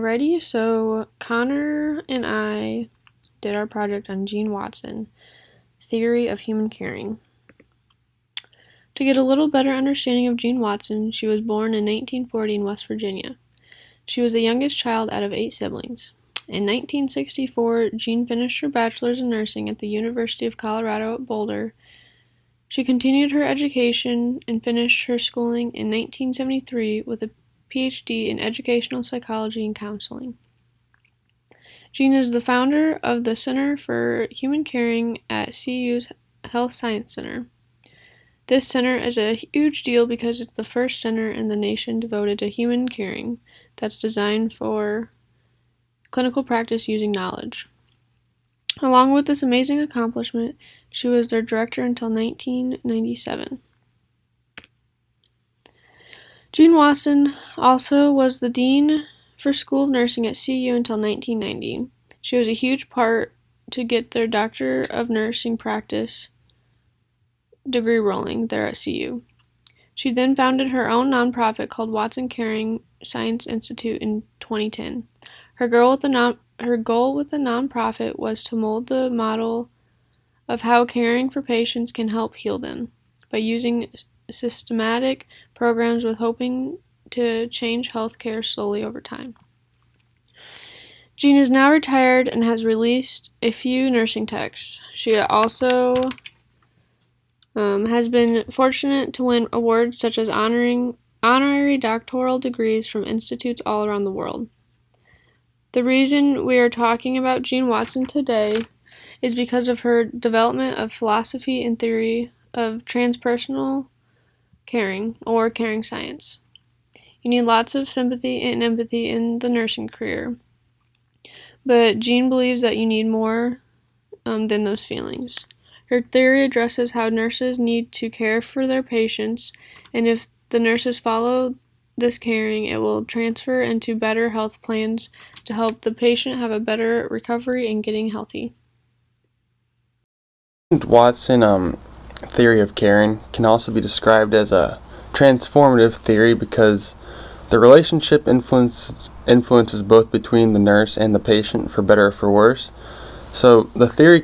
Alrighty, so Connor and I did our project on Jean Watson, Theory of Human Caring. To get a little better understanding of Jean Watson, she was born in 1940 in West Virginia. She was the youngest child out of 8 siblings. In 1964, Jean finished her bachelor's in nursing at the University of Colorado at Boulder. She continued her education and finished her schooling in 1973 with a PhD in educational psychology and counseling. Jean is the founder of the Center for Human Caring at CU's Health Science Center. This center is a huge deal because it's the first center in the nation devoted to human caring that's designed for clinical practice using knowledge. Along with this amazing accomplishment, she was their director until 1997. Jean Watson also was the dean for School of Nursing at CU until 1990. She was a huge part to get their Doctor of Nursing Practice degree rolling there at CU. She then founded her own nonprofit called Watson Caring Science Institute in 2010. Her goal with the nonprofit was to mold the model of how caring for patients can help heal them by using systematic programs with hoping to change healthcare slowly over time. Jean is now retired and has released a few nursing texts. She also has been fortunate to win awards such as honorary doctoral degrees from institutes all around the world. The reason we are talking about Jean Watson today is because of her development of philosophy and theory of transpersonal caring, or caring science. You need lots of sympathy and empathy in the nursing career, but Jean believes that you need more than those feelings. Her theory addresses how nurses need to care for their patients, and if the nurses follow this caring, it will transfer into better health plans to help the patient have a better recovery and getting healthy. Watson theory of caring can also be described as a transformative theory because the relationship influences both between the nurse and the patient, for better or for worse. So the theory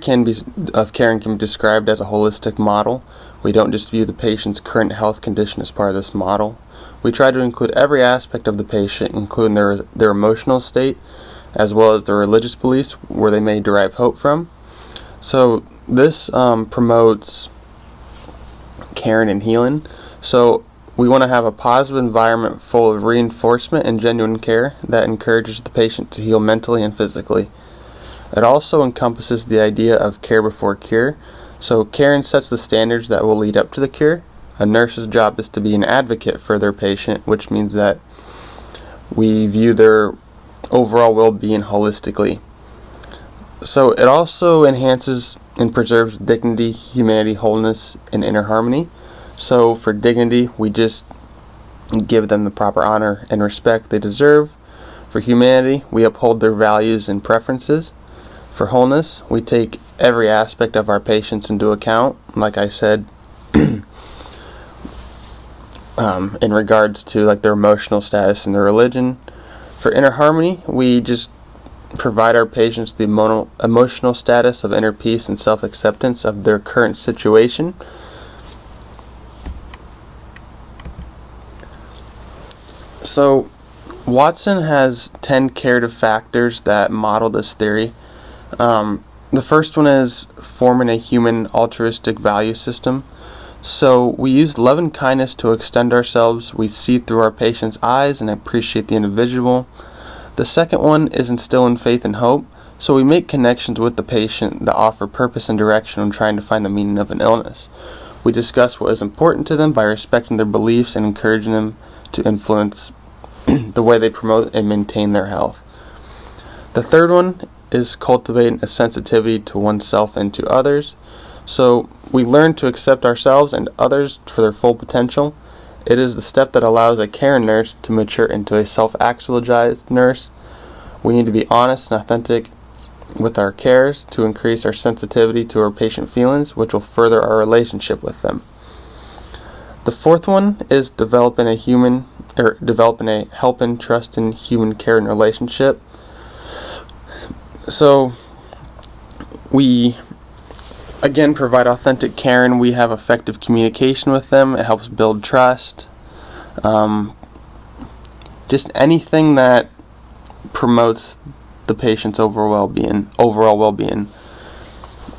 of caring can be described as a holistic model. We don't just view the patient's current health condition as part of this model. We try to include every aspect of the patient, including their emotional state, as well as their religious beliefs, where they may derive hope from. So this promotes caring and healing. So we want to have a positive environment full of reinforcement and genuine care that encourages the patient to heal mentally and physically. It also encompasses the idea of care before cure. So caring sets the standards that will lead up to the cure. A nurse's job is to be an advocate for their patient, which means that we view their overall well-being holistically. So it also enhances and preserves dignity, humanity, wholeness, and inner harmony. So for dignity, we just give them the proper honor and respect they deserve. For humanity, we uphold their values and preferences. For wholeness, we take every aspect of our patients into account, like I said, in regards to like their emotional status and their religion. For inner harmony, we just provide our patients the emotional status of inner peace and self-acceptance of their current situation. So Watson has 10 curative factors that model this theory. The first one is forming a human altruistic value system. So we use love and kindness to extend ourselves. We see through our patient's eyes and appreciate the individual. The second one is instilling faith and hope. So we make connections with the patient that offer purpose and direction when trying to find the meaning of an illness. We discuss what is important to them by respecting their beliefs and encouraging them to influence the way they promote and maintain their health. The third one is cultivating a sensitivity to oneself and to others. So we learn to accept ourselves and others for their full potential. It is the step that allows a caring nurse to mature into a self-actualized nurse. We need to be honest and authentic with our cares to increase our sensitivity to our patient feelings, which will further our relationship with them. The fourth one is developing a human or developing a helping, trusting, human care and relationship. So we again provide authentic care, and we have effective communication with them. It helps build trust. Just anything that promotes the patient's overall well-being.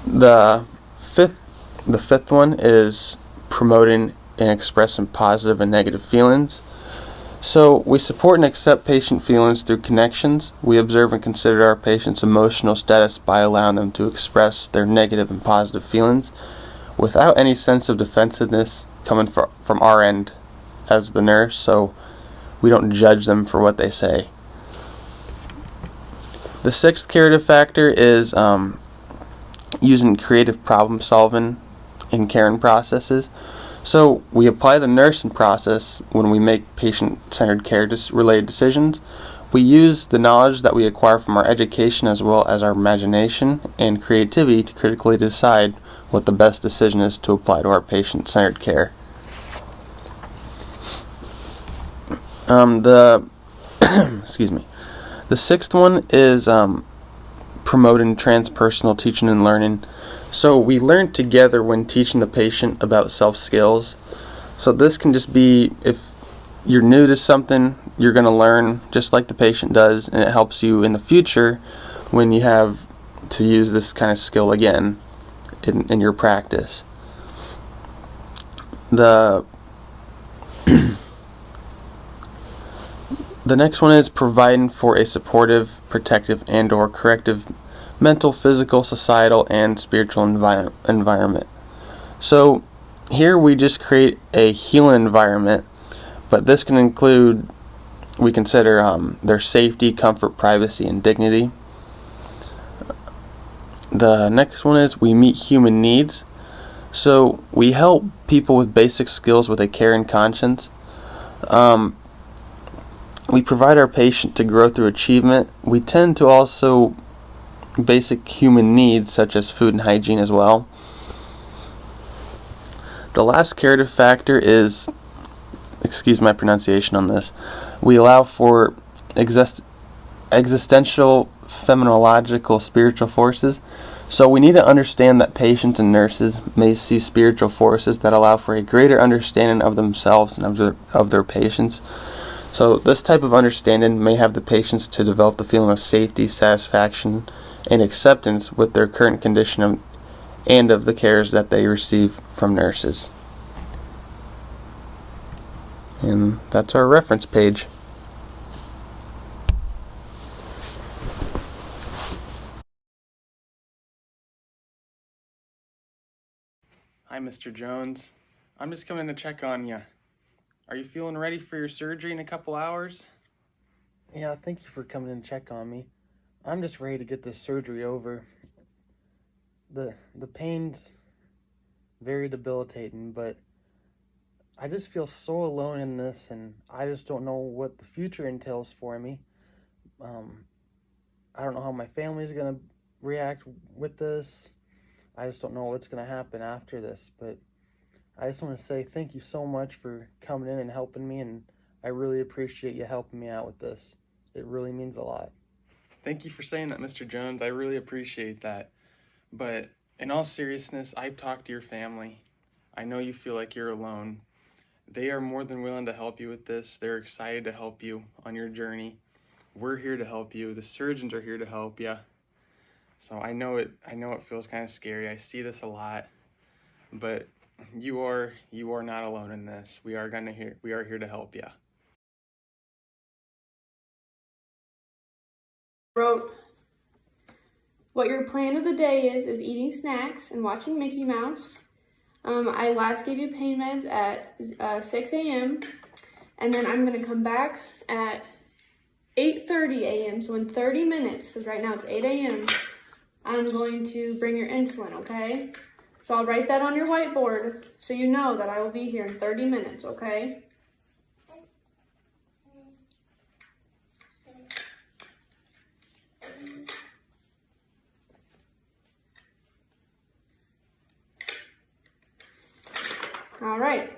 The fifth one is promoting and expressing positive and negative feelings. So we support and accept patient feelings through connections. We observe and consider our patient's emotional status by allowing them to express their negative and positive feelings without any sense of defensiveness coming from our end as the nurse, so we don't judge them for what they say. The sixth curative factor is using creative problem solving in caring processes. So we apply the nursing process when we make patient-centered care related decisions. We use the knowledge that we acquire from our education as well as our imagination and creativity to critically decide what the best decision is to apply to our patient-centered care. Excuse me. The sixth one is promoting transpersonal teaching and learning. So we learn together when teaching the patient about self-skills. So this can just be, if you're new to something, you're going to learn just like the patient does, and it helps you in the future when you have to use this kind of skill again in your practice. The next one is providing for a supportive, protective, and/or corrective mental, physical, societal, and spiritual environment. So here we just create a healing environment, but this can include, we consider their safety, comfort, privacy, and dignity. The next one is we meet human needs. So we help people with basic skills with a care and conscience. We provide our patient to grow through achievement. We tend to also basic human needs such as food and hygiene as well. The last curative factor is, excuse my pronunciation on this, we allow for existential, phenomenological, spiritual forces. So we need to understand that patients and nurses may see spiritual forces that allow for a greater understanding of themselves and of their patients. So this type of understanding may have the patients to develop the feeling of safety, satisfaction, and acceptance with their current condition and of the cares that they receive from nurses. And that's our reference page. Hi, Mr. Jones. I'm just coming to check on you. Are you feeling ready for your surgery in a couple hours? Yeah, thank you for coming in to check on me. I'm just ready to get this surgery over. The pain's very debilitating, but I just feel so alone in this, and I just don't know what the future entails for me. I don't know how my family's going to react with this. I just don't know what's going to happen after this, but I just want to say thank you so much for coming in and helping me, and I really appreciate you helping me out with this. It really means a lot. Thank you for saying that, Mr. Jones. I really appreciate that. But in all seriousness, I've talked to your family. I know you feel like you're alone. They are more than willing to help you with this. They're excited to help you on your journey. We're here to help you. The surgeons are here to help you. So I know it feels kind of scary. I see this a lot. But you are not alone in this. We are here to help you. Wrote, what your plan of the day is eating snacks and watching Mickey Mouse. I last gave you pain meds at 6 a.m. and then I'm gonna come back at 8:30 a.m. So in 30 minutes, because right now it's 8 a.m., I'm going to bring your insulin, okay? So I'll write that on your whiteboard so you know that I will be here in 30 minutes, okay? All right.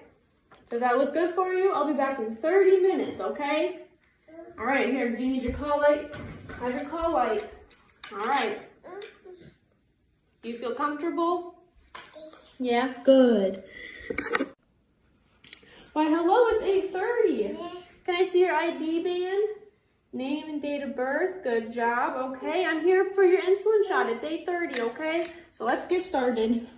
Does that look good for you? I'll be back in 30 minutes, okay? All right, here, do you need your call light? Have your call light. All right. Do you feel comfortable? Yeah, good. Why, hello, it's 8:30. Can I see your ID band? Name and date of birth, good job, okay. I'm here for your insulin shot, it's 8:30, okay? So let's get started.